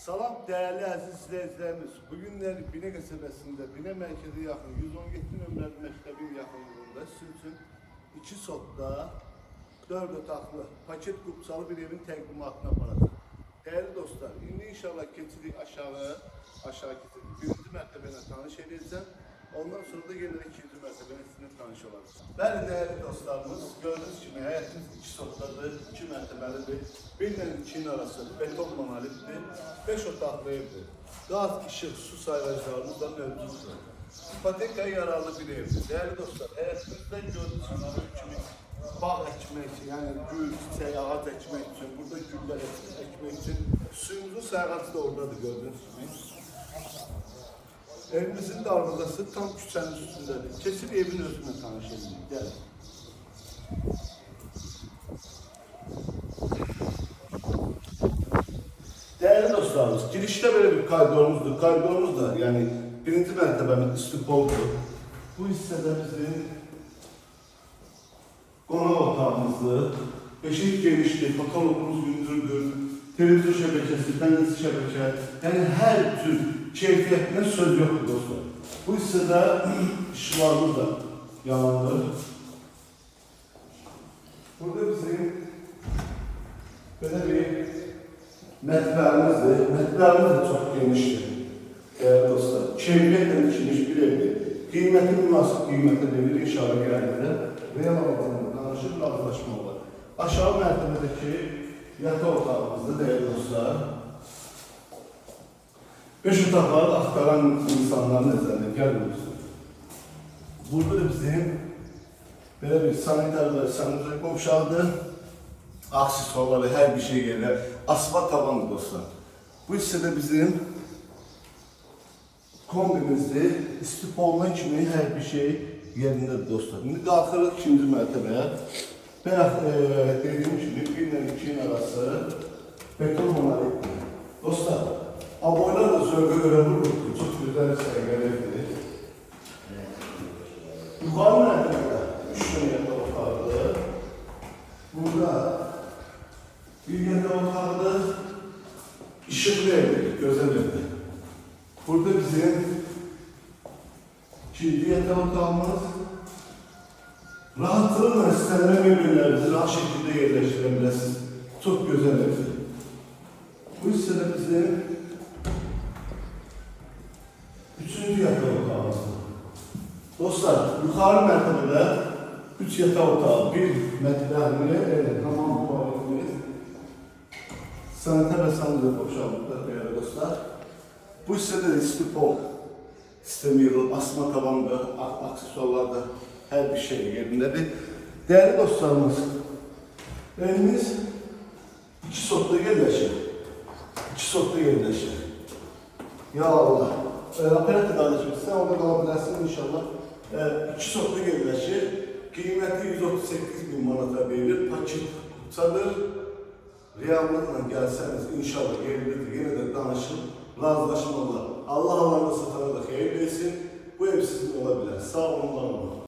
Salam değerli aziz izleyicilerimiz. Bugünler Bine kasabasında Bine merkezi yakın 117 nömrəli məktəbin yaxınlığında sizin için 2 sotda 4 otaqlı paket qupçalı bir evin təqdimatına aparacaq. Değerli dostlar, indi inşallah keçirik aşağı keçirik. Birinci mərtəbəni tanış edəcəm. Ondan sonra da gelirik ikinci mərtəbəni sizinle tanış olacaq. Bəli değerli dostlarımız, gördüğünüz gibi həyətimiz 2 sotdadır, 2 mərtəbəlidir. Birlə ikinin arası beton monolitdir, 5 otaqlı evdir. Gaz, işıq, su sayğaclarımız da mövcuddur. İpotekaya yararlı bir evdir. Değerli dostlar, həyətimizdə gördüğünüz kimi bağ ekmek için, yani gül, çiçek, ağaç ekmek için, burada güller ekmek için suyumuzun sayğacı da oradadır gördüğünüz gibi. Evimizin de arızası tam küçənin üstündedir. Kesin evin özünə tanış edin. Gəlin. Değerli dostlarımız, girişte böyle bir koridorumuzdur. Koridorumuz da yani birinci mərtəbənin üstü poldur. Bu hissədə bizim qonaq otağımızdır. Beşik genişdir, katalogumuz gündürdür. Televizyon şəbəkəsi, pəndəsi şəbəkə, yani her tür keyfiyyətinə söz yoktur dostlar. Bu hissədə işıqlarımız da yanılır. Burada bizim böyle bir mətbəəmizdir. Mətbəəmiz de çok genişdir. Değerli dostlar, keyfiyyətlə biçilmiş bir evdir. Qiyməti münasib qiymətə verir inşallah gəldidə. Real altında danışıb razılaşma olur. Aşağı mərtəbədəki yataq otağımızdır değerli dostlar. 5 otaqları aktaran insanların nəzərinə gəlmiyorsunuz. Burada da bizim böyle bir sanitar ve sanitary qovşaqdır. Aksesuarları, her bir şey gelir. Asfalt tabanlı dostlar. Bu hissədə bizim kombimizdir. İstif olma kimi her bir şey yerindedir dostlar. Şimdi qalxırıq ikinci mərtəbəyə. Ben dediğim gibi 1 ile 2'nin arası beton monolittir. Dostlar, aboylar da zövqə görə vurur. Çok güzel səviyyələrdir. Yukarı mərtəbədə 3 tane yataq otaqdır. Burada bir yataq otaqdır. İşıqlı evdir, gözəl evdir. Burada bizim ikinci yataq otağımız. Rahatlıkla istənilən mebellərinizi rahat şekilde yerləşdirəbilirsiniz. Çok güzel evdir. Bu hissədə bizim 3. yataq otağımızdır. Dostlar, yukarı mərtəbədə 3 yataq otağı, 1 mətbəxli, tamam tuvaletimiz, sanitar və sanitary qovşaqlıqlar değerli dostlar. Bu hissədə de istipol sistemi yığılıb, asma tabanında, aksesuarlarda her bir şey yerindedir. Değerli dostlarımız, evimiz 2 sotda yerləşir. 2 sotda yerləşir. Ya Allah. Operator kardeşim, sen orada kalabilirsin inşallah. 2 sotda yerləşir. Qiyməti 138.000 manata verilir. Paket çadır. Reallıqla gelseniz inşallah yerindedir. Yine de danışın. Razılaşmalar. Allah Allah'ın satana da xeyir versin. Bu ev sizin olabilir. Sağ olun, var olun.